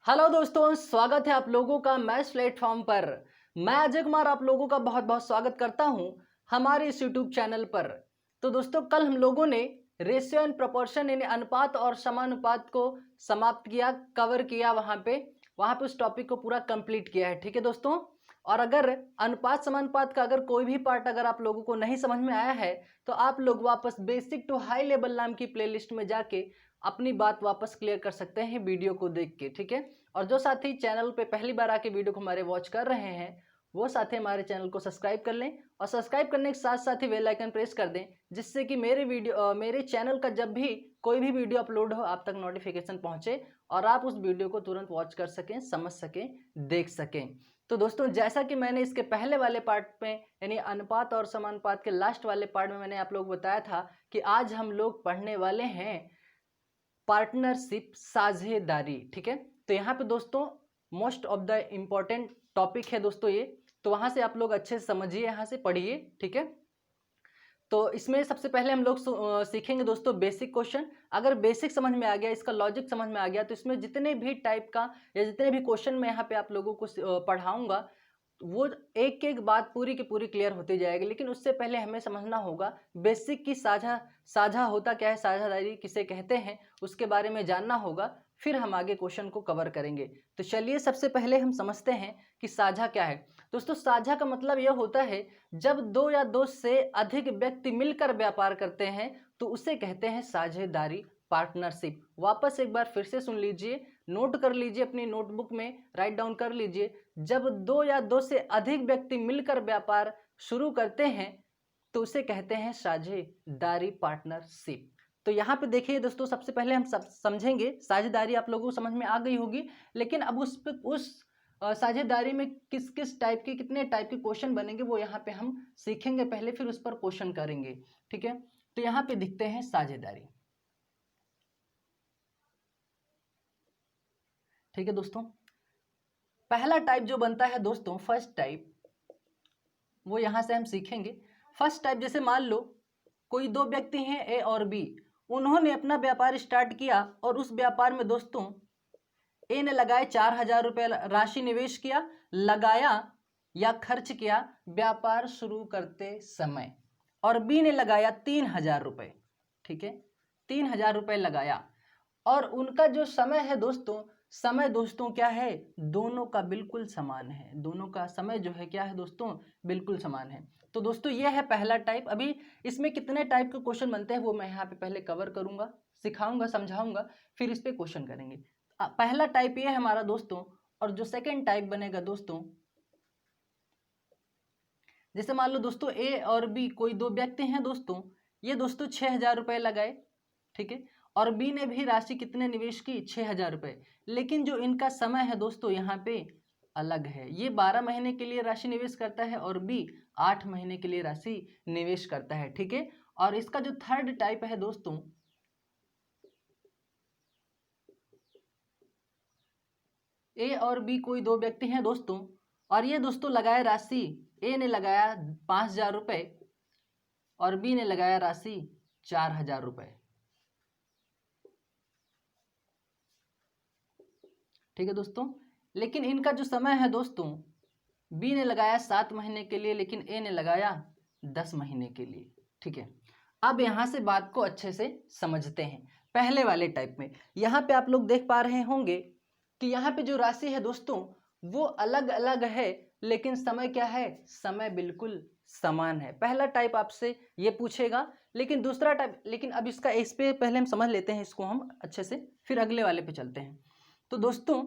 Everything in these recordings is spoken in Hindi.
हेलो दोस्तों, स्वागत है आप लोगों का मैच प्लेटफॉर्म पर। मैं अजय कुमार आप लोगों का बहुत बहुत स्वागत करता हूं हमारे इस यूट्यूब चैनल पर। तो दोस्तों, कल हम लोगों ने रेशियो एंड प्रोपोर्शन यानी अनुपात और समानुपात को समाप्त किया, कवर किया। वहां पे उस टॉपिक को पूरा कंप्लीट किया है। ठीक है दोस्तों। और अगर अनुपात समानुपात का अगर कोई भी पार्ट अगर आप लोगों को नहीं समझ में आया है तो आप लोग वापस बेसिक टू हाई लेवल नाम की प्लेलिस्ट में जाके अपनी बात वापस क्लियर कर सकते हैं वीडियो को देख के। ठीक है। और जो साथी चैनल पे पहली बार आके वीडियो को हमारे वॉच कर रहे हैं वो साथी हमारे चैनल को सब्सक्राइब कर लें और सब्सक्राइब करने के साथ साथ ही बेल आइकन प्रेस कर दें, जिससे कि मेरे चैनल का जब भी कोई भी वीडियो अपलोड हो आप तक नोटिफिकेशन पहुंचे और आप उस वीडियो को तुरंत वॉच कर सकें, समझ सकें, देख सकें। तो दोस्तों, जैसा कि मैंने इसके पहले वाले पार्ट में यानी अनुपात और समानुपात के लास्ट वाले पार्ट में मैंने आप लोग को बताया था कि आज हम लोग पढ़ने वाले हैं पार्टनरशिप, साझेदारी। ठीक है। तो यहाँ पे दोस्तों most of the important topic है दोस्तों ये। तो वहां से आप लोग अच्छे से समझिए, यहाँ से पढ़िए। ठीक है। तो इसमें सबसे पहले हम लोग सीखेंगे दोस्तों बेसिक क्वेश्चन। अगर बेसिक समझ में आ गया, इसका लॉजिक समझ में आ गया, तो इसमें जितने भी टाइप का या जितने भी क्वेश्चन मैं यहाँ पे आप लोगों को पढ़ाऊंगा वो एक एक बात पूरी की पूरी क्लियर होती जाएगी। लेकिन उससे पहले हमें समझना होगा बेसिक की साझा साझा होता क्या है, साझेदारी किसे कहते हैं, उसके बारे में जानना होगा। फिर हम आगे क्वेश्चन को कवर करेंगे। तो चलिए सबसे पहले हम समझते हैं कि साझा क्या है। दोस्तों, साझा का मतलब यह होता है जब दो या दो से अधिक व्यक्ति मिलकर व्यापार करते हैं तो उसे कहते हैं साझेदारी, पार्टनरशिप। वापस एक बार फिर से सुन लीजिए, नोट कर लीजिए, अपनी नोटबुक में राइट डाउन कर लीजिए। जब दो या दो से अधिक व्यक्ति मिलकर व्यापार शुरू करते हैं तो उसे कहते हैं साझेदारी, पार्टनरशिप। तो यहाँ पे देखिए दोस्तों, सबसे पहले हम समझेंगे साझेदारी। आप लोगों को समझ में आ गई होगी, लेकिन अब उस साझेदारी में किस किस टाइप के कितने टाइप के क्वेश्चन बनेंगे वो यहाँ पे हम सीखेंगे पहले, फिर उस पर क्वेश्चन करेंगे। ठीक है। तो यहाँ पे दिखते हैं साझेदारी। ठीक है दोस्तों, पहला टाइप जो बनता है दोस्तों, फर्स्ट टाइप, वो यहां से हम सीखेंगे। फर्स्ट टाइप, जैसे मान लो कोई दो व्यक्ति हैं ए और बी, उन्होंने अपना व्यापार स्टार्ट किया और उस व्यापार में दोस्तों ए ने लगाए 4,000 रुपये राशि निवेश किया, लगाया या खर्च किया व्यापार शुरू करते समय, और बी ने लगाया 3,000 रुपये। ठीक है, 3,000 रुपये लगाया। और उनका जो समय है दोस्तों, समय दोस्तों क्या है, दोनों का बिल्कुल समान है। दोनों का समय जो है क्या है दोस्तों, बिल्कुल समान है। तो दोस्तों ये है पहला टाइप। अभी इसमें कितने टाइप के क्वेश्चन बनते हैं वो मैं यहाँ पे पहले कवर करूंगा, सिखाऊंगा, समझाऊंगा, फिर इस पे क्वेश्चन करेंगे। पहला टाइप ये है हमारा दोस्तों। और जो सेकेंड टाइप बनेगा दोस्तों, जैसे मान लो दोस्तों ए और बी कोई दो व्यक्ति हैं दोस्तों, ये दोस्तों 6,000 रुपये लगाए। ठीक है। और बी ने भी राशि कितने निवेश की, 6,000 रुपये। लेकिन जो इनका समय है दोस्तों यहाँ पे अलग है। ये 12 महीने के लिए राशि निवेश करता है और बी 8 महीने के लिए राशि निवेश करता है। ठीक है। और इसका जो थर्ड टाइप है दोस्तों, ए और बी कोई दो व्यक्ति हैं दोस्तों, और ये दोस्तों लगाए राशि, ए ने लगाया 5,000 रुपये और बी ने लगाया राशि 4,000 रुपये। ठीक है दोस्तों। लेकिन इनका जो समय है दोस्तों, बी ने लगाया 7 महीने के लिए लेकिन ए ने लगाया 10 महीने के लिए। ठीक है। अब यहां से बात को अच्छे से समझते हैं। पहले वाले टाइप में यहां पे आप लोग देख पा रहे होंगे कि यहाँ पे जो राशि है दोस्तों वो अलग अलग है, लेकिन समय क्या है, समय बिल्कुल समान है। पहला टाइप आपसे ये पूछेगा, लेकिन दूसरा टाइप, लेकिन अब इसका इस पे पहले हम समझ लेते हैं इसको हम अच्छे से, फिर अगले वाले पे चलते हैं। तो दोस्तों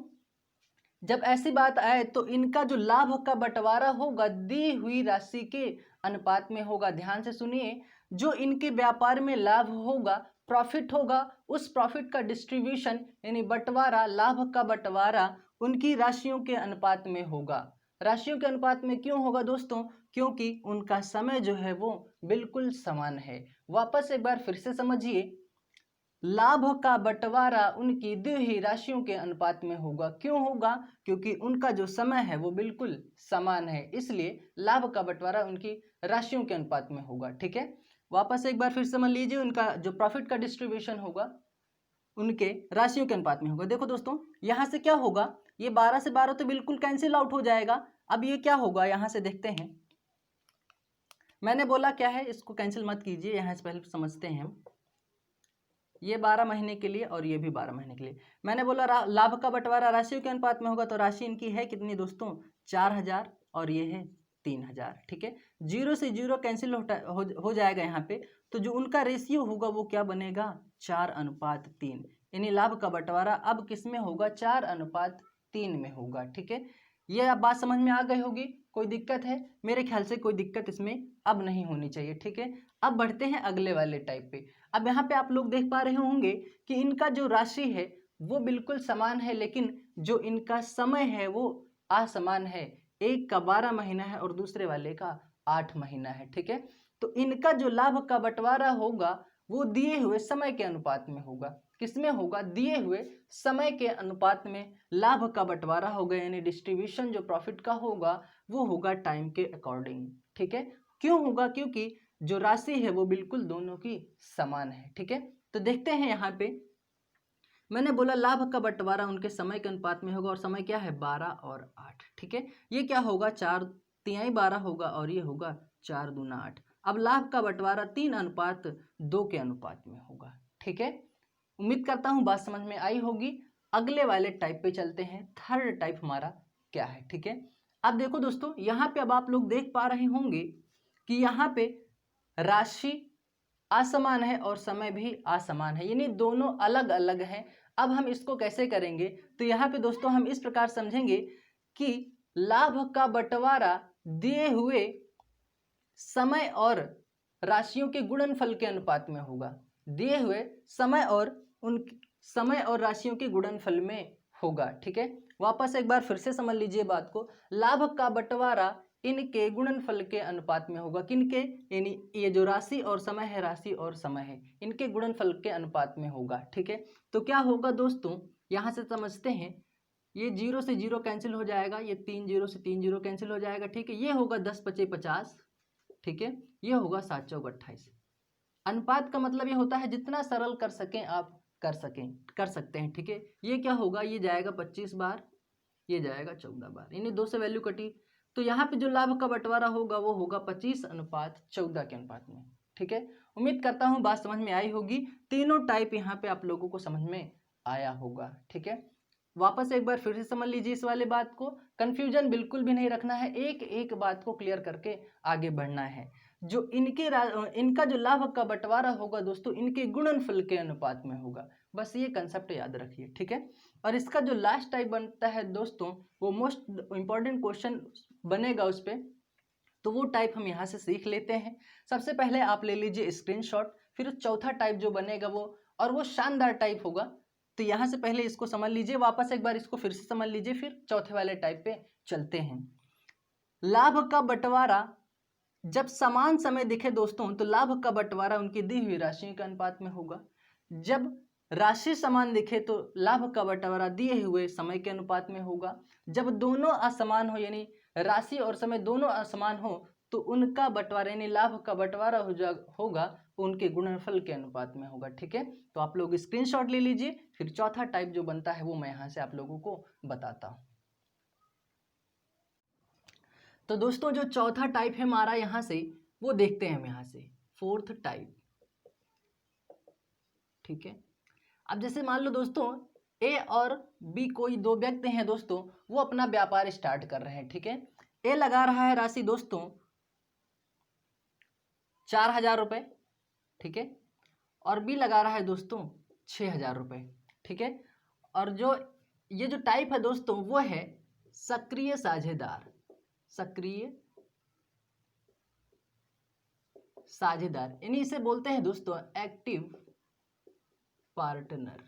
जब ऐसी बात आए तो इनका जो लाभ का बंटवारा होगा दी हुई राशि के अनुपात में होगा। ध्यान से सुनिए, जो इनके व्यापार में लाभ होगा, प्रॉफिट होगा, उस प्रॉफिट का डिस्ट्रीब्यूशन यानी बंटवारा, लाभ का बंटवारा उनकी राशियों के अनुपात में होगा। राशियों के अनुपात में क्यों होगा दोस्तों, क्योंकि उनका समय जो है वो बिल्कुल समान है। वापस एक बार फिर से समझिए, लाभ का बंटवारा उनकी दी हुई राशियों के अनुपात में होगा। क्यों होगा, क्योंकि उनका जो समय है वो बिल्कुल समान है, इसलिए लाभ का बंटवारा उनकी राशियों के अनुपात में होगा। ठीक है। वापस एक बार फिर समझ लीजिए, उनका जो प्रॉफिट का डिस्ट्रीब्यूशन होगा उनके राशियों के अनुपात में होगा। देखो दोस्तों यहाँ से क्या होगा, ये 12 से 12 तो बिल्कुल कैंसिल आउट हो जाएगा। अब ये क्या होगा, यहाँ से देखते हैं, मैंने बोला क्या है, इसको कैंसिल मत कीजिए, यहाँ से पहले समझते हैं हम। ये 12 महीने के लिए और ये भी 12 महीने के लिए। मैंने बोला लाभ का बंटवारा राशियों के अनुपात में होगा, तो राशि इनकी है कितनी दोस्तों, 4000 और ये है 3000। ठीक है, 0 से 0 कैंसिल हो जाएगा यहाँ पे। तो जो उनका रेशियो होगा वो क्या बनेगा, 4:3। यानी लाभ का बंटवारा अब किस में होगा, 4:3 में होगा। ठीक है, ये अब बात समझ में आ गई होगी। कोई दिक्कत है, मेरे ख्याल से कोई दिक्कत इसमें अब नहीं होनी चाहिए। ठीक है, अब बढ़ते हैं अगले वाले टाइप पे। अब यहाँ पे आप लोग देख पा रहे होंगे कि इनका जो राशि है वो बिल्कुल समान है, लेकिन जो इनका समय है वो असमान है। एक का 12 महीना है और दूसरे वाले का 8 महीना है। ठीक है, तो इनका जो लाभ का बंटवारा होगा वो दिए हुए समय के अनुपात में होगा। किसमें होगा, दिए हुए समय के अनुपात में लाभ का बंटवारा होगा, यानी डिस्ट्रीब्यूशन जो प्रॉफिट का होगा वो होगा टाइम के अकॉर्डिंग। ठीक है, क्यों होगा, क्योंकि जो राशि है वो बिल्कुल दोनों की समान है। ठीक है, तो देखते हैं यहाँ पे, मैंने बोला लाभ का बंटवारा उनके समय के अनुपात में होगा, और समय क्या है, 12 और 8। ठीक है, ये क्या होगा, 4×3 12 होगा और ये होगा 4×2 8। अब लाभ का बंटवारा 3:2 के अनुपात में होगा। ठीक है, उम्मीद करता हूँ बात समझ में आई होगी। अगले वाले टाइप पे चलते हैं, थर्ड टाइप हमारा क्या है। ठीक है, अब देखो दोस्तों यहाँ पे अब आप लोग देख पा रहे होंगे कि यहाँ पे राशि असमान है और समय भी असमान है, यानी दोनों अलग अलग हैं। अब हम इसको कैसे करेंगे, तो यहाँ पे दोस्तों हम इस प्रकार समझेंगे कि लाभ का बंटवारा दिए हुए समय और राशियों के गुणनफल के अनुपात में होगा। दिए हुए समय और राशियों के गुणनफल में होगा। ठीक है, वापस एक बार फिर से समझ लीजिए बात को। लाभ का बंटवारा इनके गुणनफल के अनुपात में होगा। किनके, यानी ये जो राशि और समय है, राशि और समय है, इनके गुणनफल के अनुपात में होगा। ठीक है, तो क्या होगा दोस्तों, यहाँ से समझते हैं, ये 0 से 0 कैंसिल हो जाएगा, ये 3 0 से 3 0 कैंसिल हो जाएगा। ठीक है, ये होगा 10×5=50। ठीक है, ये होगा 7×4=28। अनुपात का मतलब ये होता है जितना सरल कर सकें आप कर सकते हैं। ठीक है, ये क्या होगा, ये जाएगा 25 बार, ये जाएगा 14 बार, यानी 2 से वैल्यू कटी। तो यहाँ पे जो लाभ का बंटवारा होगा वो होगा 25:14 के अनुपात में। ठीक है, उम्मीद करता हूँ बात समझ में आई होगी। तीनों टाइप यहाँ पे आप लोगों को समझ में आया होगा। ठीक है, वापस एक बार फिर से समझ लीजिए इस वाले बात को, कंफ्यूजन बिल्कुल भी नहीं रखना है, एक एक बात को क्लियर करके आगे बढ़ना है। जो इनका जो लाभ का बंटवारा होगा दोस्तों, इनके गुणनफल के अनुपात में होगा। बस ये कंसेप्ट याद रखिए। ठीक है, और इसका जो लास्ट टाइप बनता है दोस्तों, वो मोस्ट इंपॉर्टेंट क्वेश्चन बनेगा उस पर, तो वो टाइप हम यहाँ से सीख लेते हैं। सबसे पहले आप ले लीजिए स्क्रीनशॉट, फिर चौथा टाइप जो बनेगा वो शानदार टाइप होगा। तो यहाँ से पहले इसको समझ लीजिए, वापस एक बार इसको फिर से समझ लीजिए, फिर चौथे वाले टाइप पे चलते हैं। लाभ का बंटवारा जब समान समय दिखे दोस्तों, तो लाभ का बंटवारा उनकी दी हुई राशियों के अनुपात में होगा। जब राशि समान दिखे तो लाभ का बंटवारा दिए हुए समय के अनुपात में होगा। जब दोनों असमान हो, यानी राशि और समय दोनों असमान हो, तो उनका बंटवारा यानी लाभ का बंटवारा होगा उनके गुणनफल के अनुपात में होगा। ठीक है, तो आप लोग स्क्रीनशॉट ले लीजिए, फिर चौथा टाइप जो बनता है वो मैं यहाँ से आप लोगों को बताता हूँ। तो दोस्तों जो चौथा टाइप है हमारा यहाँ से, वो देखते हैं हम यहाँ से, फोर्थ टाइप। ठीक है, अब जैसे मान लो दोस्तों ए और बी कोई दो व्यक्ति हैं दोस्तों, वो अपना व्यापार स्टार्ट कर रहे हैं। ठीक है, ए लगा रहा है राशि दोस्तों 4000 रुपये। ठीक है, और बी लगा रहा है दोस्तों 6000 रुपये। ठीक है, और जो ये जो टाइप है दोस्तों वो है सक्रिय साझेदार। सक्रिय साझेदार, यानी इसे बोलते हैं दोस्तों एक्टिव पार्टनर।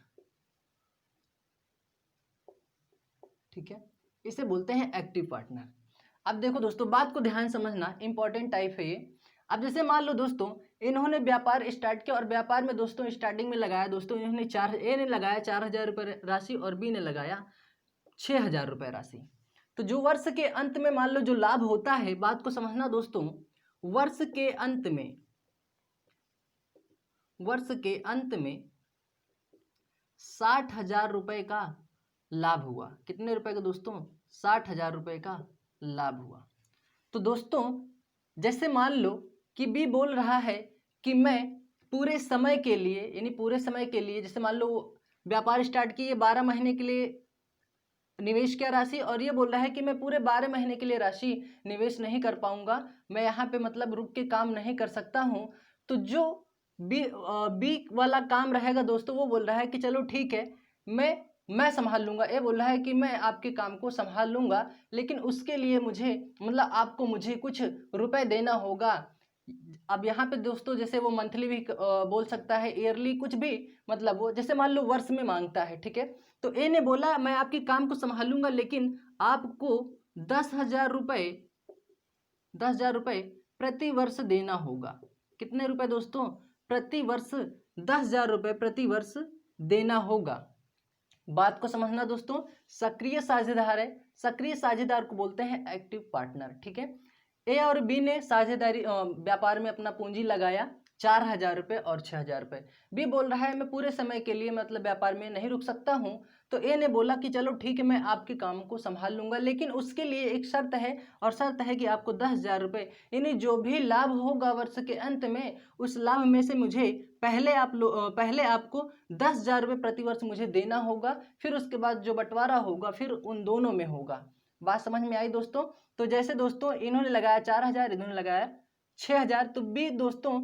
ठीक है, इसे बोलते हैं एक्टिव पार्टनर। अब देखो दोस्तों बात को ध्यान समझना, इंपॉर्टेंट टाइप है ये। अब जैसे मान लो दोस्तों इन्होंने व्यापार स्टार्ट किया, और व्यापार में दोस्तों स्टार्टिंग में लगाया दोस्तों इन्होंने ए ने लगाया 4000 रुपये राशि और बी ने लगाया 6000 रुपये राशि। तो जो वर्ष के अंत में मान लो जो लाभ होता है, बात को समझना दोस्तों, वर्ष के अंत में 60,000 रुपये का लाभ हुआ। कितने रुपए का दोस्तों? 60,000 रुपये का लाभ हुआ। तो दोस्तों जैसे मान लो कि बी बोल रहा है कि मैं पूरे समय के लिए, यानी पूरे समय के लिए, जैसे मान लो व्यापार स्टार्ट किए 12 महीने के लिए निवेश किया राशि, और ये बोल रहा है कि मैं पूरे 12 महीने के लिए राशि निवेश नहीं कर पाऊंगा, मैं यहाँ पे मतलब रुक के काम नहीं कर सकता हूँ। तो जो बी वाला काम रहेगा दोस्तों, वो बोल रहा है कि चलो ठीक है, मैं संभाल लूंगा। ये बोल रहा है कि मैं आपके काम को संभाल लूंगा, लेकिन उसके लिए मुझे मतलब आपको मुझे कुछ रुपए देना होगा। अब यहाँ पे दोस्तों जैसे वो मंथली भी बोल सकता है, ईयरली, कुछ भी, मतलब वो जैसे मान लो वर्ष में मांगता है, ठीक है। तो ए ने बोला मैं आपके काम को संभालूंगा, लेकिन आपको 10,000 रुपये 10,000 रुपये प्रति वर्ष देना होगा। कितने रुपए दोस्तों? प्रति वर्ष 10,000 रुपये प्रति वर्ष देना होगा। बात को समझना दोस्तों, सक्रिय साझेदार है, सक्रिय साझेदार को बोलते हैं एक्टिव पार्टनर, ठीक है। ए और बी ने साझेदारी व्यापार में अपना पूंजी लगाया 4,000 रुपये और 6,000 रुपये। बी बोल रहा है मैं पूरे समय के लिए मतलब व्यापार में नहीं रुक सकता हूँ। तो ए ने बोला कि चलो ठीक है, मैं आपके काम को संभाल लूंगा, लेकिन उसके लिए एक शर्त है, और शर्त है कि आपको 10,000 रुपये, यानी जो भी लाभ होगा वर्ष के अंत में, उस लाभ में से मुझे पहले आपको 10,000 रुपये प्रति वर्ष मुझे देना होगा, फिर उसके बाद जो बंटवारा होगा फिर उन दोनों में होगा। बात समझ में आई दोस्तों? तो जैसे दोस्तों इन्होंने लगाया 4,000, इन्होंने लगाया 6,000, तो बी दोस्तों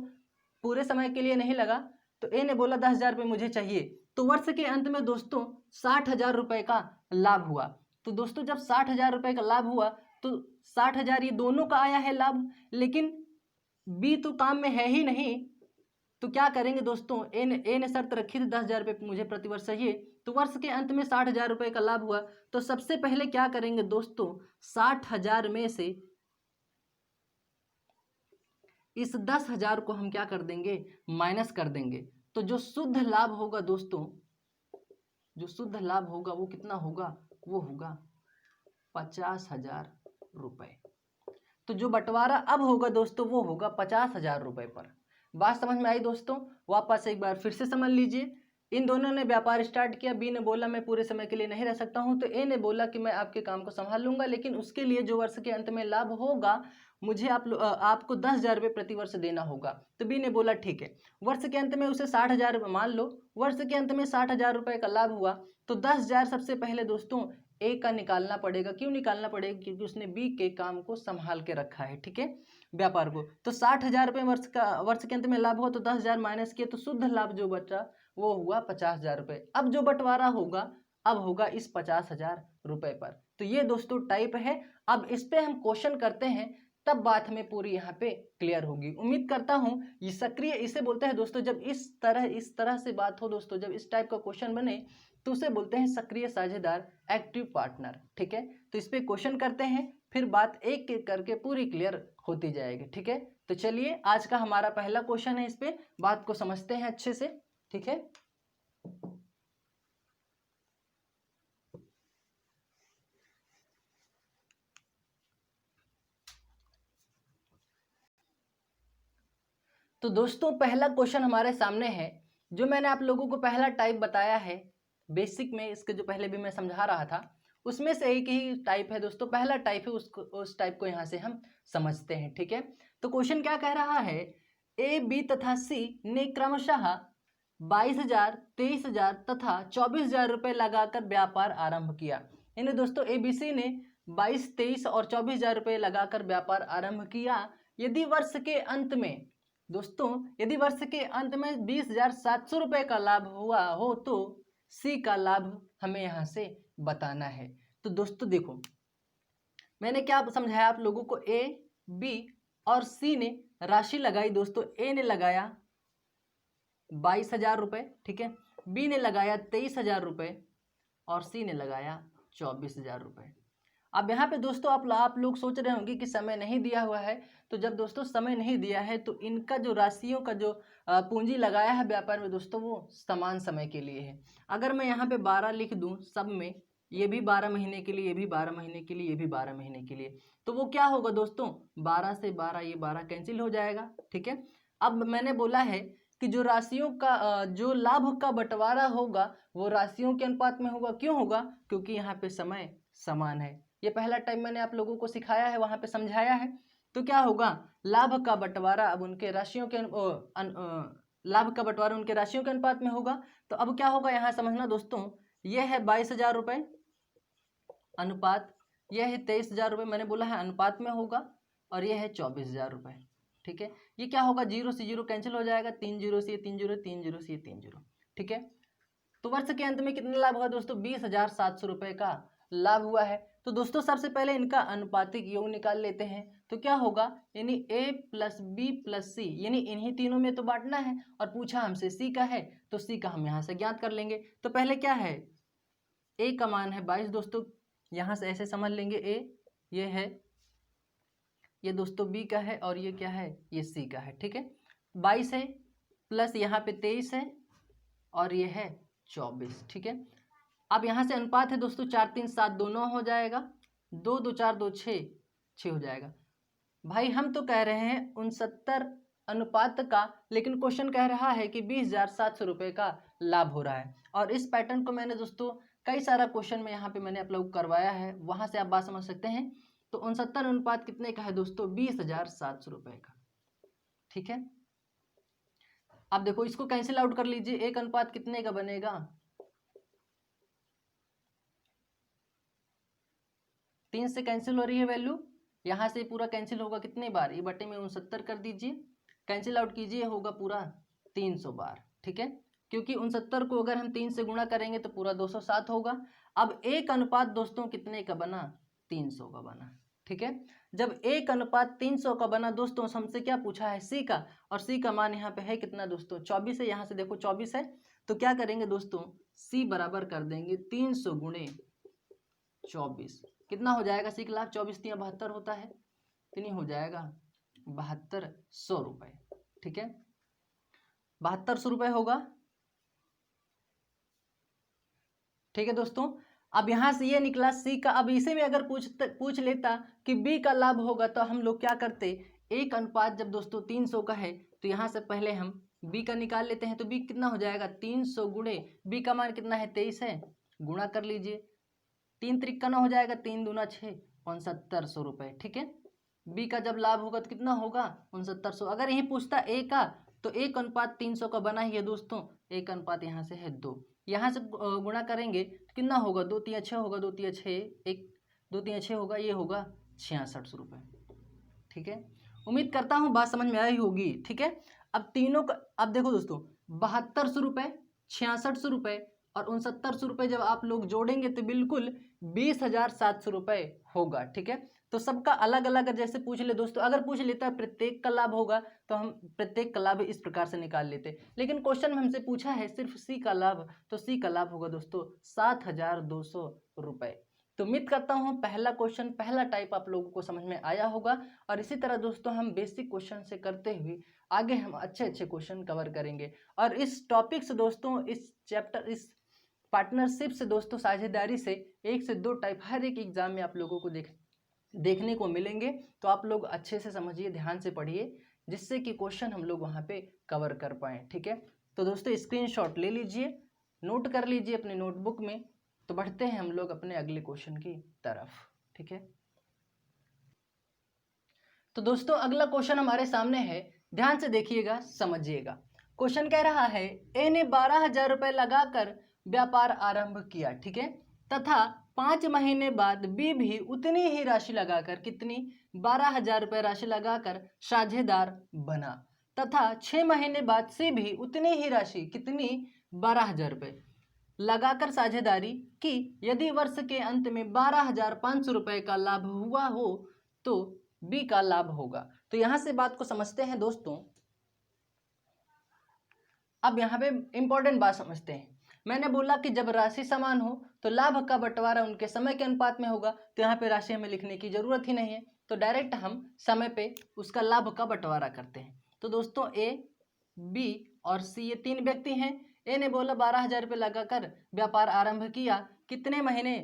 पूरे समय के लिए नहीं लगा, तो ए ने बोला 10,000 रुपये मुझे चाहिए। तो वर्ष के अंत में दोस्तों 60,000 रुपये का लाभ हुआ। तो दोस्तों जब 60,000 रुपये का लाभ हुआ, तो 60,000 ये दोनों का आया है लाभ, लेकिन बी तो काम में है ही नहीं। तो क्या करेंगे दोस्तों, ए ने शर्त रखी थी 10,000 रुपये मुझे प्रतिवर्ष चाहिए, तो वर्ष के अंत में 60,000 रुपये का लाभ हुआ। तो सबसे पहले क्या करेंगे दोस्तों, 60,000 में से इस 10,000 को हम क्या कर देंगे, माइनस कर देंगे। तो जो शुद्ध लाभ होगा दोस्तों, जो शुद्ध लाभ होगा वो कितना होगा, वो होगा 50,000 रुपये। तो जो बंटवारा अब होगा दोस्तों वो होगा 50,000 रुपये पर। बात समझ में आई दोस्तों? वापस एक बार फिर से समझ लीजिए। इन दोनों ने व्यापार स्टार्ट किया, बी ने बोला मैं पूरे समय के लिए नहीं रह सकता हूं, तो ए ने बोला कि मैं आपके काम को संभाल लूंगा, लेकिन उसके लिए जो वर्ष के अंत में लाभ होगा मुझे आपको 10,000 रुपये प्रति वर्ष देना होगा। तो बी ने बोला ठीक है। वर्ष के अंत में उसे 60,000, मान लो वर्ष के अंत में 60,000 रुपये का लाभ हुआ, तो 10,000 सबसे पहले दोस्तों ए का निकालना पड़ेगा। क्यों निकालना पड़ेगा? क्योंकि उसने बी के काम को संभाल के रखा है, ठीक है, व्यापार को। तो 60,000 रुपये वर्ष के अंत में लाभ हुआ, तो 10,000 माइनस किया, तो शुद्ध लाभ जो बचा वो हुआ 50,000 रुपये। अब जो बंटवारा होगा अब होगा इस 50,000 रुपये पर। तो ये दोस्तों टाइप है। अब इस पे हम क्वेश्चन करते हैं, तब बात हमें पूरी यहाँ पे क्लियर होगी। उम्मीद करता हूँ ये सक्रिय इसे बोलते हैं दोस्तों, जब इस तरह से बात हो दोस्तों, जब इस टाइप का क्वेश्चन बने तो उसे बोलते हैं सक्रिय साझेदार, एक्टिव पार्टनर, ठीक है। तो इस पे क्वेश्चन करते हैं, फिर बात एक एक करके पूरी क्लियर होती जाएगी, ठीक है। तो चलिए आज का हमारा पहला क्वेश्चन है, इस पे बात को समझते हैं अच्छे से, ठीक है। तो दोस्तों पहला क्वेश्चन हमारे सामने है, जो मैंने आप लोगों को पहला टाइप बताया है बेसिक में, इसके जो पहले भी मैं समझा रहा था, उसमें से एक ही टाइप है दोस्तों, पहला टाइप है, उस टाइप को यहाँ से हम समझते हैं, ठीक है। तो क्वेश्चन क्या कह रहा है, ए बी तथा सी ने क्रमशः 22,000, 23,000 तथा 24,000 रुपये लगाकर व्यापार आरंभ किया। यानी दोस्तों ए बी सी ने 22, 23 और 24,000 रुपये लगाकर व्यापार आरंभ किया। यदि वर्ष के अंत में दोस्तों, यदि वर्ष के अंत में 20,700 रुपये का लाभ हुआ हो, तो सी का लाभ हमें यहाँ से बताना है। तो दोस्तों देखो, मैंने क्या समझाया आप लोगों को, ए बी और सी ने राशि लगाई दोस्तों। ए ने लगाया 22,000 रुपये, ठीक है, बी ने लगाया 23,000 रुपये और सी ने लगाया 24,000 रुपये। अब यहाँ पे दोस्तों आप लोग सोच रहे होंगे कि समय नहीं दिया हुआ है। तो जब दोस्तों समय नहीं दिया है तो इनका जो राशियों का जो पूंजी लगाया है व्यापार में दोस्तों, वो समान समय के लिए है। अगर मैं यहाँ पे 12 लिख दूँ सब में, ये भी 12 महीने के लिए, ये भी 12 महीने के लिए, ये भी 12 महीने के लिए, तो वो क्या होगा दोस्तों, 12 से 12 ये 12 कैंसिल हो जाएगा, ठीक है। अब मैंने बोला है कि जो राशियों का जो लाभ का बंटवारा होगा वो राशियों के अनुपात में होगा। क्यों होगा? क्योंकि यहाँ पे समय समान है। ये पहला टाइम मैंने आप लोगों को सिखाया है, वहां पे समझाया है। तो क्या होगा? लाभ का बंटवारा अब उनके राशियों के लाभ का बंटवारा उनके राशियों के अनुपात में होगा। तो अब क्या होगा यहाँ समझना दोस्तों, ये है 22,000 रुपये अनुपात, यह है 23,000 रुपये, मैंने बोला है अनुपात में होगा, और यह है 24,000 रुपये। ठीक है, ये क्या होगा? 0 से 0 कैंसिल हो जाएगा, 3 0 से 3 0, 3 0 से 3 0। ठीक है, तो वर्ष के अंत में कितना लाभ हुआ दोस्तों? 20,700 रुपये का लाभ हुआ है। तो दोस्तों सबसे पहले इनका अनुपातिक योग निकाल लेते हैं। तो क्या होगा? यानी a प्लस बी प्लस सी, यानी इन्हीं तीनों में तो बांटना है, और पूछा हमसे c का है, तो c का हम यहाँ से ज्ञात कर लेंगे। तो पहले क्या है? a का मान है 22 दोस्तों, यहाँ से ऐसे समझ लेंगे a ये है, ये दोस्तों b का है, और ये क्या है? ये c का है। ठीक है, 22 है प्लस यहाँ पे 23 है, और ये है 24। ठीक है, अब यहाँ से अनुपात है दोस्तों 4 3 7 2 9 हो जाएगा, 2 2 4 2 6 6 हो जाएगा। भाई हम तो कह रहे हैं 69 अनुपात का, लेकिन क्वेश्चन कह रहा है कि 20,700 रुपये का लाभ हो रहा है। और इस पैटर्न को मैंने दोस्तों कई सारा क्वेश्चन में यहाँ पे मैंने आप लोग करवाया है, वहाँ से आप बात समझ सकते हैं। तो 69 अनुपात कितने का है दोस्तों? 20,700 रुपये का। ठीक है, अब देखो इसको कैंसिल आउट कर लीजिए, एक अनुपात कितने का बनेगा? 3 से कैंसिल हो रही है वैल्यू, यहाँ से पूरा कैंसिल होगा कितने बार? ये बटे में 69 कर दीजिए, कैंसिल आउट कीजिए, होगा पूरा 300 बार। ठीक है, क्योंकि 69 को अगर हम 3 से गुणा करेंगे तो पूरा 207 होगा। अब एक अनुपात दोस्तों कितने का बना? 300 का बना। ठीक है, जब एक अनुपात 300 का बना दोस्तों, हमसे क्या पूछा है? सी का, और सी का मान यहाँ पे है कितना दोस्तों? 24 है। यहाँ से देखो 24 है, तो क्या करेंगे दोस्तों? सी बराबर कर देंगे 300 गुणे 24। कितना हो जाएगा? सी का लाभ 24 3 72 होता है, कितनी हो जाएगा? 7200 रुपये। ठीक है, 7200 रुपये होगा। ठीक है दोस्तों, अब यहां से ये निकला सी का। अब इसे में अगर पूछ लेता कि बी का लाभ होगा, तो हम लोग क्या करते? एक अनुपात जब दोस्तों 300 का है, तो यहाँ से पहले हम बी का निकाल लेते हैं। तो बी कितना हो जाएगा? 300 गुणे बी का मान कितना है? 23 है, गुणा कर लीजिए, 3 त्रिक का 9 हो जाएगा, 3 दूना 6, 6900 रुपये। ठीक है, बी का जब लाभ होगा तो कितना होगा? 6900। अगर यही पूछता ए का, तो एक अनुपात 300 का बना ही है दोस्तों, एक अनुपात यहाँ से है 2, यहाँ से गुणा करेंगे तो कितना होगा? 2 3 6 होगा, 2 3 6 1, 2 3 6 होगा, ये होगा 6600 रुपये। ठीक है, उम्मीद करता हूँ बात समझ में आई होगी। ठीक है, अब तीनों का, अब देखो दोस्तों 7200 रुपये, 6600 रुपये और 6900 रुपये जब आप लोग जोड़ेंगे तो बिल्कुल 20,700 रुपये होगा। ठीक है, तो सबका अलग अलग जैसे पूछ ले दोस्तों, अगर पूछ लेता प्रत्येक का लाभ होगा तो हम प्रत्येक का लाभ इस प्रकार से निकाल लेते, लेकिन क्वेश्चन में हमसे पूछा है सिर्फ सी का लाभ, तो सी का लाभ होगा दोस्तों 7,200 रुपये। तो उम्मीद करता हूँ पहला क्वेश्चन, पहला टाइप आप लोगों को समझ में आया होगा, और इसी तरह दोस्तों हम बेसिक क्वेश्चन से करते हुए आगे हम अच्छे अच्छे क्वेश्चन कवर करेंगे। और इस टॉपिक से दोस्तों, इस चैप्टर, इस पार्टनरशिप से दोस्तों, साझेदारी से 1 से 2 टाइप हर एक एग्जाम में आप लोगों को देखने को मिलेंगे। तो आप लोग अच्छे से समझिए, ध्यान से पढ़िए, जिससे कि क्वेश्चन हम लोग वहाँ पे कवर कर पाएँ। ठीक है, तो दोस्तों स्क्रीनशॉट ले लीजिए, नोट कर लीजिए अपने नोटबुक में। तो बढ़ते हैं हम लोग अपने अगले क्वेश्चन की तरफ। ठीक है, तो दोस्तों अगला क्वेश्चन हमारे सामने है, ध्यान से देखिएगा, समझिएगा। क्वेश्चन कह रहा है ए ने 12,000 रुपये लगाकर व्यापार आरंभ किया। ठीक है, तथा 5 महीने बाद बी भी उतनी ही राशि लगाकर, कितनी? 12,000 रुपये राशि लगाकर साझेदार बना, तथा 6 महीने बाद सी भी उतनी ही राशि, कितनी? 12,000 रुपये लगाकर साझेदारी की। यदि वर्ष के अंत में 12,500 रुपये का लाभ हुआ हो तो बी का लाभ होगा। तो यहां से बात को समझते हैं दोस्तों। अब यहाँ पे इंपॉर्टेंट बात समझते हैं। मैंने बोला कि जब राशि समान हो तो लाभ का बंटवारा उनके समय के अनुपात में होगा, तो यहाँ पे राशि हमें लिखने की जरूरत ही नहीं है, तो डायरेक्ट हम समय पे उसका लाभ का बंटवारा करते हैं। तो दोस्तों ए, बी और सी ये 3 व्यक्ति हैं। ए ने बोला 12,000 रुपये लगाकर व्यापार आरंभ किया, कितने महीने?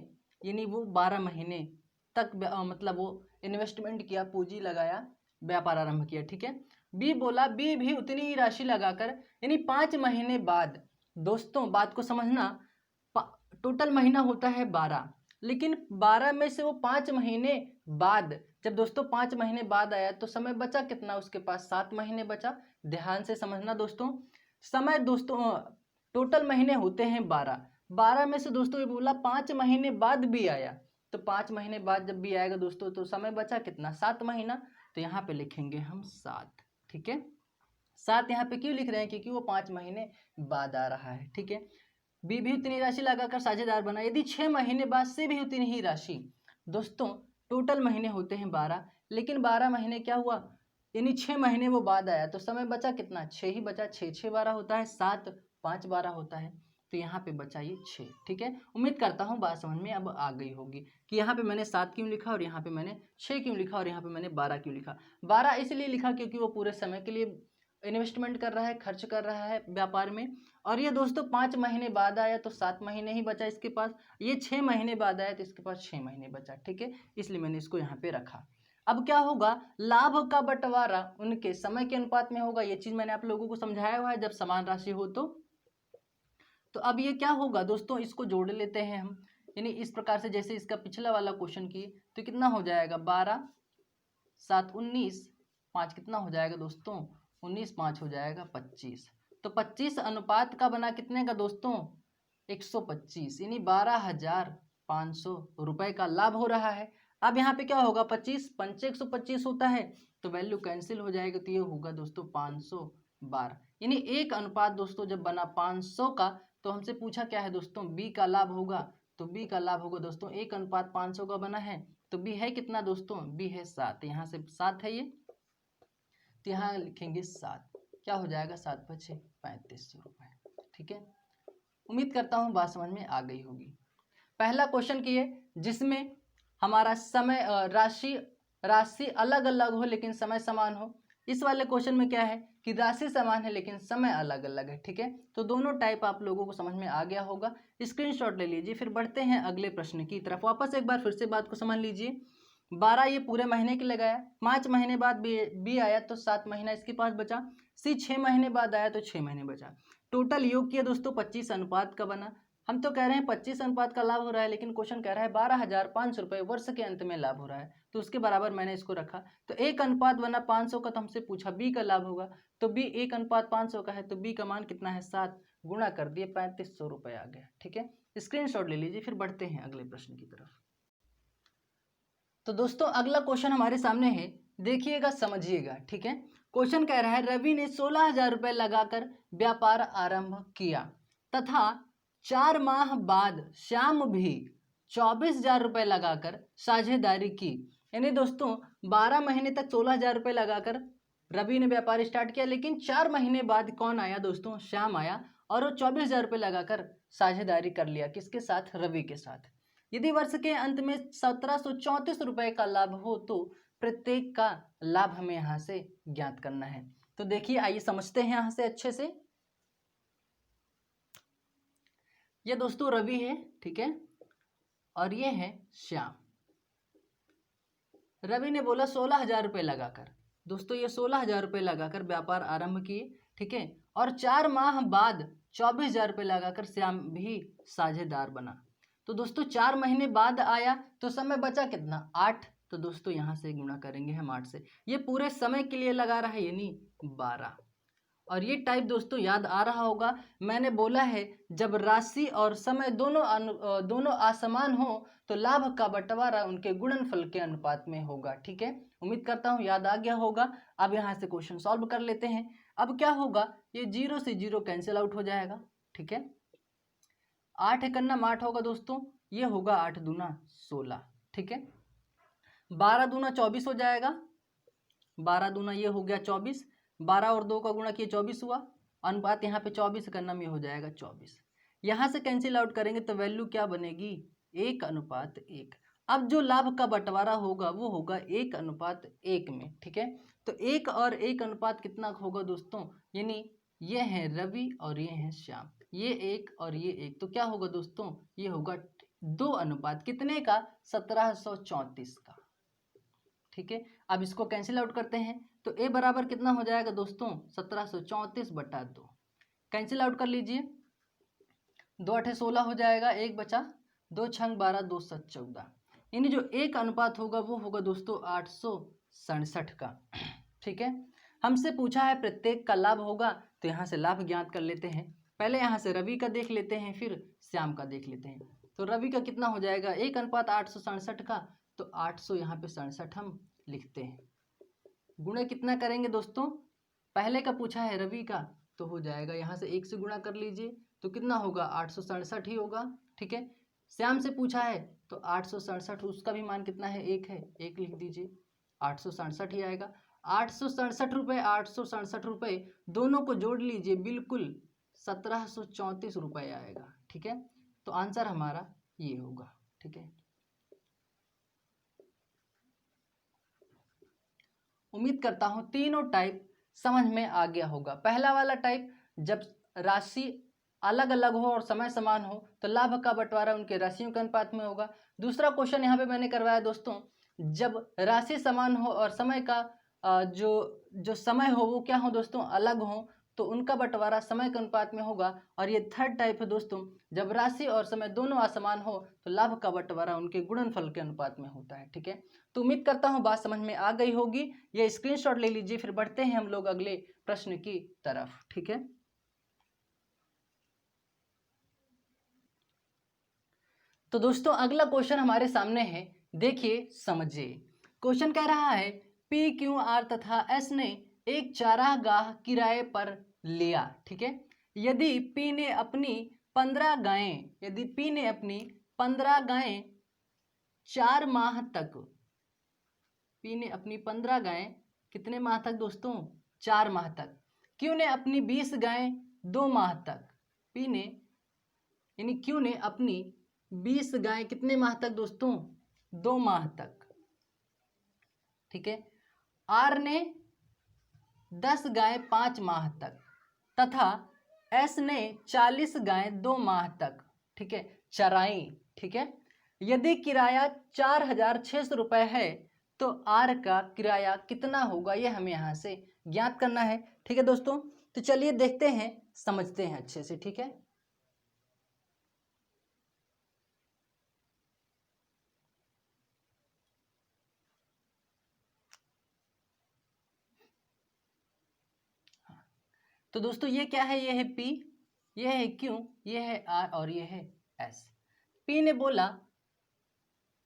यानी वो 12 महीने तक मतलब वो इन्वेस्टमेंट किया, पूंजी लगाया, व्यापार आरंभ किया। ठीक है, बी बोला बी भी उतनी ही राशि लगाकर, यानी 5 महीने बाद। दोस्तों बात को समझना, टोटल महीना होता है 12, लेकिन 12 में से वो 5 महीने बाद, जब दोस्तों 5 महीने बाद आया तो समय बचा कितना उसके पास, 7 महीने बचा। ध्यान से समझना दोस्तों, समय दोस्तों टोटल महीने होते हैं 12, 12 में से दोस्तों ये बोला 5 महीने बाद भी आया, तो 5 महीने बाद जब भी आएगा दोस्तों तो समय बचा कितना, 7 महीना। तो यहाँ पे लिखेंगे हम 7, ठीक है। 7 यहाँ पे क्यों लिख रहे हैं, क्योंकि वो 5 महीने बाद आ रहा है, ठीक है। बी भी उतनी राशि लगाकर साझेदार बना, यदि 6 महीने बाद से भी उतनी ही राशि। दोस्तों टोटल महीने होते हैं 12, लेकिन 12 महीने क्या हुआ, यानी 6 महीने वो बाद आया, तो समय बचा कितना, 6 ही बचा। 6 6 12 होता है, 7 5 12 होता है, तो यहाँ पे बचा ये 6, ठीक है। उम्मीद करता हूँ बात समझ में अब आ गई होगी कि यहाँ पे मैंने 7 क्यों लिखा और यहाँ पे मैंने 6 क्यों लिखा और यहाँ पे मैंने 12 क्यों लिखा। 12 इसलिए लिखा क्योंकि वो पूरे समय के लिए इन्वेस्टमेंट कर रहा है, खर्च कर रहा है व्यापार में। और ये दोस्तों 5 महीने बाद आया तो 7 महीने ही बचा इसके पास, ये 6 महीने बाद आया तो इसके पास 6 महीने बचा, ठीक है। इसलिए मैंने इसको यहाँ पे रखा। अब क्या होगा, लाभ का बंटवारा उनके समय के अनुपात में होगा। ये चीज मैंने आप लोगों को समझाया हुआ है जब समान राशि हो तो अब ये क्या होगा दोस्तों, इसको जोड़ लेते हैं हम, यानी इस प्रकार से जैसे इसका पिछला वाला क्वेश्चन किए तो कितना हो जाएगा, 12 7 19, 5 कितना हो जाएगा दोस्तों, 19 5 हो जाएगा 25। तो 25 अनुपात का बना कितने का दोस्तों, 125, यानी 12,500 रुपए का लाभ हो रहा है। अब यहाँ पे क्या होगा, 25 पंचे 125 होता है, तो वैल्यू कैंसिल हो जाएगा, तो ये होगा दोस्तों 512, यानी एक अनुपात दोस्तों जब बना 500 का, तो हमसे पूछा क्या है दोस्तों, बी का लाभ होगा। तो बी का लाभ होगा दोस्तों 1 अनुपात 500 का बना है, तो बी है कितना दोस्तों, बी है 7, यहाँ से 7 है ये, तो यहाँ लिखेंगे 7, क्या हो जाएगा 7 5 3500 रुपए, ठीक है। उम्मीद करता हूँ बात समझ में आ गई होगी। पहला क्वेश्चन की है जिसमें हमारा समय राशि राशि अलग अलग हो लेकिन समय समान हो। इस वाले क्वेश्चन में क्या है कि राशि समान है लेकिन समय अलग अलग है, ठीक है। तो दोनों टाइप आप लोगों को समझ में आ गया होगा, स्क्रीनशॉट ले लीजिए। फिर बढ़ते हैं अगले प्रश्न की तरफ। वापस एक बार फिर से बात को समझ लीजिए। 12 ये पूरे महीने के लगाया, 5 महीने बाद बी आया तो 7 महीना इसके पास बचा। सी 6 महीने बाद आया तो 6 महीने बचा। टोटल योग किया दोस्तों 25 अनुपात का बना। हम तो कह रहे हैं 25 अनुपात का लाभ हो रहा है, लेकिन क्वेश्चन कह रहा है 12,500 रुपये वर्ष के अंत में लाभ हो रहा है, तो उसके बराबर मैंने इसको रखा। तो एक अनुपात बना 500 का, तो हमसे पूछा बी का लाभ होगा, तो बी 1 अनुपात 500 का है, तो बी का मान कितना है 7, गुणा कर दिए 3500 रुपये आ गया, ठीक है। स्क्रीनशॉट ले लीजिए। फिर बढ़ते हैं अगले प्रश्न की तरफ। तो दोस्तों अगला क्वेश्चन हमारे सामने है, देखिएगा समझिएगा, ठीक है। क्वेश्चन कह रहा है रवि ने 16,000 रुपये लगाकर व्यापार आरंभ किया तथा 4 माह बाद श्याम भी 24,000 रुपये लगाकर साझेदारी की। यानी दोस्तों 12 महीने तक 16,000 रुपये लगाकर रवि ने व्यापार स्टार्ट किया, लेकिन 4 महीने बाद कौन आया दोस्तों, श्याम आया, और वो 24,000 रुपये लगाकर साझेदारी कर लिया, किसके साथ, रवि के साथ। यदि वर्ष के अंत में 1734 रुपए का लाभ हो तो प्रत्येक का लाभ हमें यहाँ से ज्ञात करना है। तो देखिए आइए समझते हैं यहाँ से अच्छे से। ये दोस्तों रवि है, ठीक है, और ये है श्याम। रवि ने बोला 16,000 रुपये लगाकर, दोस्तों ये 16,000 रुपये लगाकर व्यापार आरंभ किए, ठीक है, और 4 माह बाद 24,000 रुपये लगाकर श्याम भी साझेदार बना। तो दोस्तों 4 महीने बाद आया तो समय बचा कितना, 8, तो दोस्तों यहाँ से गुणा करेंगे हम 8 से। ये पूरे समय के लिए लगा रहा है यानी 12। और ये टाइप दोस्तों याद आ रहा होगा, मैंने बोला है जब राशि और समय दोनों असमान हो तो लाभ का बंटवारा उनके गुणनफल के अनुपात में होगा, ठीक है। उम्मीद करता हूँ याद आ गया होगा। अब यहाँ से क्वेश्चन सॉल्व कर लेते हैं। अब क्या होगा, ये 0 से 0 कैंसिल आउट हो जाएगा, ठीक है। 8 एकन्नम 8 होगा दोस्तों, ये होगा 8 दूना 16, ठीक है। 12 दूना 24 हो जाएगा, 12 दूना ये हो गया 24, 12 और 2 का गुणा किया 24 हुआ, अनुपात यहाँ पे 24 एकन्नम ये हो जाएगा 24। यहाँ से कैंसिल आउट करेंगे तो वैल्यू क्या बनेगी, 1:1। अब जो लाभ का बंटवारा होगा वो होगा 1:1 में, ठीक है। तो 1 और 1 अनुपात कितना होगा दोस्तों, यानी ये है रवि और ये है श्याम, ये 1 और ये 1, तो क्या होगा दोस्तों, ये होगा 2 अनुपात कितने का, 1734 का, ठीक है। अब इसको कैंसिल आउट करते हैं तो ए बराबर कितना हो जाएगा दोस्तों 1734/2। कैंसिल आउट कर लीजिए, 2 8 16 हो जाएगा, एक बचा, 2 6 12 2 7 14, यानी जो एक अनुपात होगा वो होगा दोस्तों 867 का। ठीक है। हमसे पूछा है प्रत्येक का लाभ होगा, तो यहाँ से लाभ ज्ञात कर लेते हैं। पहले यहाँ से रवि का देख लेते हैं, फिर श्याम का देख लेते हैं। तो रवि का कितना हो जाएगा, एक अनुपात 867 का, तो 800 यहाँ पे 67 हम लिखते हैं। गुणा कितना करेंगे दोस्तों, पहले का पूछा है रवि का, तो हो जाएगा यहाँ से 1 से गुणा कर लीजिए, तो कितना होगा 867 ही होगा। ठीक है। श्याम से पूछा है तो 867, उसका भी मान कितना है, 1 है, 1 लिख दीजिए, 867 ही आएगा। 867 रुपये, 867 रुपये दोनों को जोड़ लीजिए, बिल्कुल 1734 रुपये आएगा। ठीक है। तो आंसर हमारा ये होगा। ठीक है। उम्मीद करता हूँ तीनों टाइप समझ में आ गया होगा। पहला वाला टाइप, जब राशि अलग अलग हो और समय समान हो तो लाभ का बंटवारा उनके राशियों के अनुपात में होगा। दूसरा क्वेश्चन यहाँ पे मैंने करवाया दोस्तों, जब राशि समान हो और समय का जो समय हो वो क्या हो दोस्तों, अलग हो, तो उनका बंटवारा समय के अनुपात में होगा। और ये थर्ड टाइप है दोस्तों, जब राशि और समय दोनों असमान हो तो लाभ का बंटवारा उनके गुणनफल के अनुपात में होता है। ठीक है। तो उम्मीद करता हूँ बात समझ में आ गई होगी। ये स्क्रीनशॉट ले लीजिए, फिर बढ़ते हैं हम लोग अगले प्रश्न की तरफ। ठीक है। तो दोस्तों अगला क्वेश्चन हमारे सामने है, देखिए समझिए। क्वेश्चन कह रहा है पी क्यू आर तथा एस ने एक चारागाह किराए पर लिया। ठीक है। यदि पी ने अपनी 15 गायें, यदि पी ने अपनी 15 गायें 4 माह तक, पी ने अपनी 15 गायें कितने माह तक दोस्तों, 4 माह तक। क्यू ने अपनी 20 गायें 2 माह तक। पी ने यानी क्यू ने अपनी 20 गायें कितने माह तक दोस्तों, 2 माह तक। ठीक है। आर ने 10 गायें 5 माह तक तथा एस ने 40 गायें 2 माह तक, ठीक है, चराई। ठीक है। यदि किराया 4600 रुपये है तो आर का किराया कितना होगा, ये हमें यहाँ से ज्ञात करना है। ठीक है दोस्तों, तो चलिए देखते हैं, समझते हैं अच्छे से। ठीक है। तो दोस्तों ये क्या है, ये है P, ये है Q, ये है R और ये है S। P ने बोला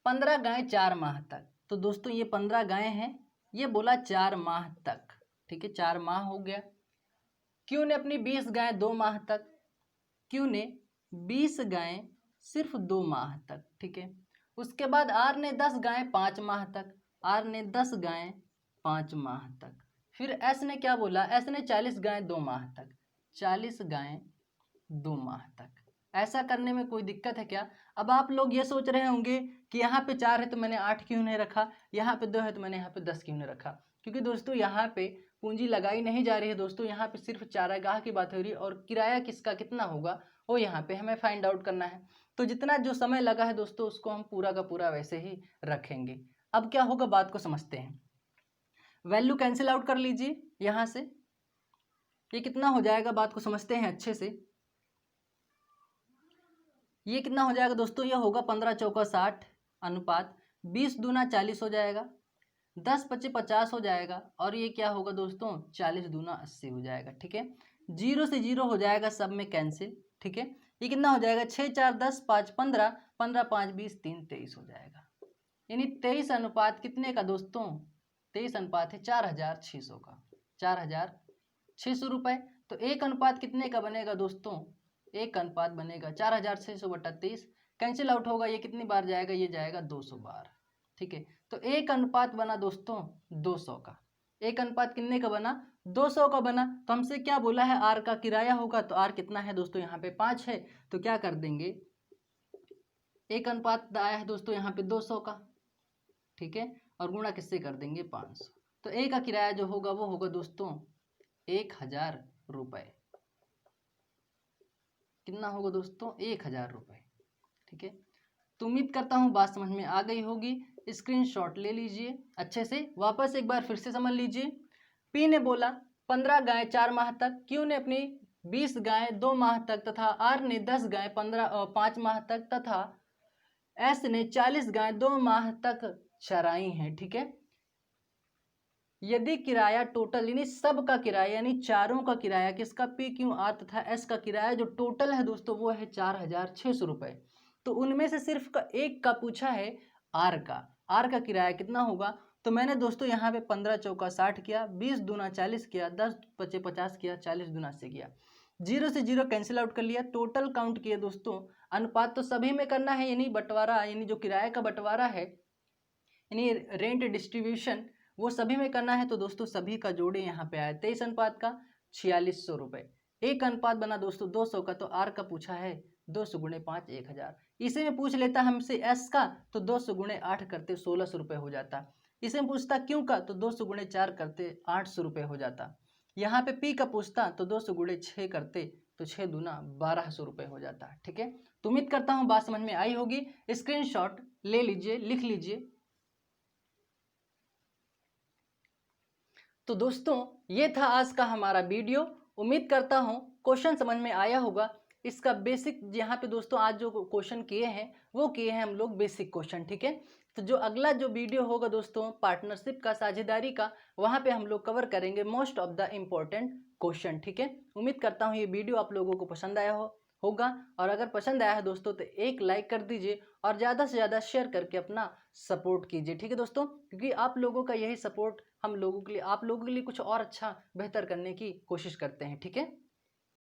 15 गायें 4 माह तक, तो दोस्तों ये 15 गायें हैं, ये बोला 4 माह तक। ठीक है, 4 माह हो गया। Q ने अपनी 20 गायें 2 माह तक, Q ने 20 गायें सिर्फ 2 माह तक। ठीक है। उसके बाद R ने 10 गायें 5 माह तक, R ने 10 गायें 5 माह तक। फिर एस ने क्या बोला, एस ने 40 गायें 2 माह तक, 40 गायें 2 माह तक। ऐसा करने में कोई दिक्कत है क्या? अब आप लोग ये सोच रहे होंगे कि यहाँ पे 4 है तो मैंने 8 क्यों नहीं रखा, यहाँ पे 2 है तो मैंने यहाँ पे 10 क्यों नहीं रखा। क्योंकि दोस्तों यहाँ पे पूंजी लगाई नहीं जा रही है दोस्तों, यहाँ पे सिर्फ चारागाह की बात हो रही है और किराया किसका कितना होगा वो यहाँ पे हमें फाइंड आउट करना है। तो जितना जो समय लगा है दोस्तों उसको हम पूरा का पूरा वैसे ही रखेंगे। अब क्या होगा बात को समझते हैं। वैल्यू कैंसिल आउट कर लीजिए यहाँ से, ये कितना हो जाएगा बात को समझते हैं अच्छे से। ये कितना हो जाएगा दोस्तों, ये होगा 15 चौका 60 अनुपात 20 दूना 40 हो जाएगा, 10 पच्चीस 50 हो जाएगा, और ये क्या होगा दोस्तों 40 दूना 80 हो जाएगा। ठीक है। 0 से 0 हो जाएगा, सब में कैंसिल। ठीक है। ये कितना हो जाएगा 6 4 10 5 15, 15 5 20 3 23 हो जाएगा। यानी 23 अनुपात कितने का दोस्तों, 23 अनुपात है 4600 का, 4600 रुपये। तो एक अनुपात कितने का बनेगा दोस्तों, एक अनुपात बनेगा 4600/23, कैंसिल आउट होगा, ये कितनी बार जाएगा, ये जाएगा 200 बार। ठीक है। तो एक अनुपात बना दोस्तों 200 का, एक अनुपात कितने का बना, 200 का बना। तो हमसे क्या बोला है, आर का किराया होगा, तो आर कितना है दोस्तों, यहाँ पे 5 है, तो क्या कर देंगे, एक अनुपात आया है दोस्तों यहाँ पे 200 का। ठीक है। और गुणा किससे कर देंगे, 500। तो ए का किराया जो होगा वो होगा दोस्तों 1000 रुपये। कितना होगा दोस्तों, 1000 रुपये। ठीक है। तो उम्मीद करता हूँ बात समझ में आ गई होगी। स्क्रीनशॉट ले लीजिए अच्छे से, वापस एक बार फिर से समझ लीजिए। पी ने बोला 15 गाय 4 माह तक, क्यू ने अपनी 20 गाय 2 माह तक तथा आर ने 10 गाय 5 माह तक तथा एस ने 40 गाय 2 माह तक चराई हैं। ठीक है, यदि किराया टोटल यानी सब का किराया यानी चारों का किराया किसका, पी क्यू आर तथा एस का किराया जो टोटल है दोस्तों वो है 4,600 रुपये। तो उनमें से सिर्फ एक का पूछा है आर का। आर का किराया कितना होगा, तो मैंने दोस्तों यहाँ पे 15 चौका 60 किया, 20 दूना 40 किया, 10 पचे 50 किया, 40 दूना 80 किया, 0 से 0 कैंसिल आउट कर लिया, टोटल काउंट किया दोस्तों। अनुपात तो सभी में करना है, यानी बंटवारा यानी जो किराए का बंटवारा है यानी रेंट डिस्ट्रीब्यूशन वो सभी में करना है। तो दोस्तों सभी का जोड़े यहाँ पे आया 23 अनुपात का 4600 रुपये। एक अनुपात बना दोस्तों 200 का, तो आर का पूछा है 200 गुणे 5 1000। इसी में पूछ लेता हमसे एस का, तो 200 गुणे 8 करते 1600 रुपये हो जाता। इसे में पूछता क्यों का, तो 200 गुणे 4 करते 800 रुपये हो जाता। यहाँ पे पी का पूछता तो 200 गुणे 6 करते तो 6 दूना 1200 रुपये हो जाता। ठीक है, तो उम्मीद करता हूँ बात समझ में आई होगी। स्क्रीनशॉट ले लीजिए, लिख लीजिए। तो दोस्तों ये था आज का हमारा वीडियो। उम्मीद करता हूँ क्वेश्चन समझ में आया होगा। इसका बेसिक यहाँ पे दोस्तों आज जो क्वेश्चन किए हैं वो किए हैं हम लोग बेसिक क्वेश्चन। ठीक है, तो जो अगला जो वीडियो होगा दोस्तों पार्टनरशिप का, साझेदारी का, वहाँ पे हम लोग कवर करेंगे most of the important question. ठीक है, उम्मीद करता हूँ ये वीडियो आप लोगों को पसंद आया होगा। और अगर पसंद आया है दोस्तों तो एक लाइक कर दीजिए और ज़्यादा से ज़्यादा शेयर करके अपना सपोर्ट कीजिए। ठीक है दोस्तों, क्योंकि आप लोगों का यही सपोर्ट हम लोगों के लिए, आप लोगों के लिए कुछ और अच्छा बेहतर करने की कोशिश करते हैं। ठीक है।